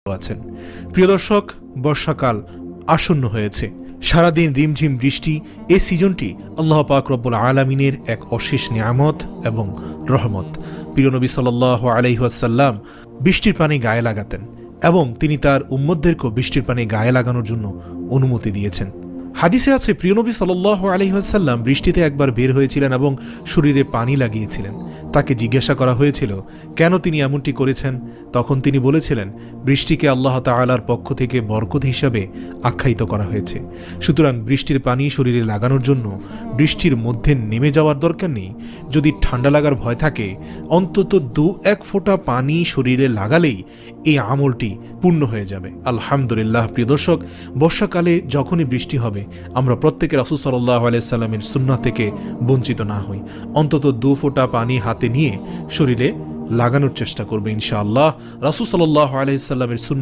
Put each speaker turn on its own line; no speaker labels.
আছেন। প্রিয় দর্শক, বর্ষাকাল আসন্ন হয়েছে। সারাদিন রিমঝিম বৃষ্টি। এই সিজনটি আল্লাহ পাক রব্বুল আলামিনের এক অশেষ নিয়ামত এবং রহমত। প্রিয় নবী সাল্লাল্লাহু আলাইহি ওয়াসাল্লাম বৃষ্টির পানি গায়ে লাগাতেন এবং তিনি তার উম্মতদেরকেও বৃষ্টির পানি গায়ে লাগানোর জন্য অনুমতি দিয়েছেন। হাদিসে আছে, প্রিয় নবী সাল্লাল্লাহু আলাইহি ওয়াসাল্লাম বৃষ্টিতে একবার বের হয়েছিলেন এবং শরীরে পানি লাগিয়েছিলেন। তাকে জিজ্ঞাসা করা হয়েছিল কেন তিনি এমনটি করেছেন। তখন তিনি বলেছিলেন, বৃষ্টিকে আল্লাহ তাআলার পক্ষ থেকে বরকত হিসাবে আখ্যায়িত করা হয়েছে। সুতরাং বৃষ্টির পানি শরীরে লাগানোর জন্য বৃষ্টির মধ্যে নেমে যাওয়ার দরকার নেই। যদি ঠান্ডা লাগার ভয় থাকে, অন্তত 2-1 ফোঁটা পানি শরীরে লাগালেই এই আমলটি পূর্ণ হয়ে যাবে। আলহামদুলিল্লাহ। প্রিয় দর্শক, বর্ষাকালে যখনই বৃষ্টি হবে আমরা প্রত্যেকে রাসূল সাল্লাল্লাহু আলাইহি সাল্লামের সুন্নাহ থেকে বঞ্চিত না হই। অন্তত 2 ফোঁটা পানি হাতে নিয়ে শরীরে লাগানোর চেষ্টা করবে ইনশাআল্লাহ। রাসূল সাল্লাল্লাহু আলাইহি সাল্লামের সুন্নাহ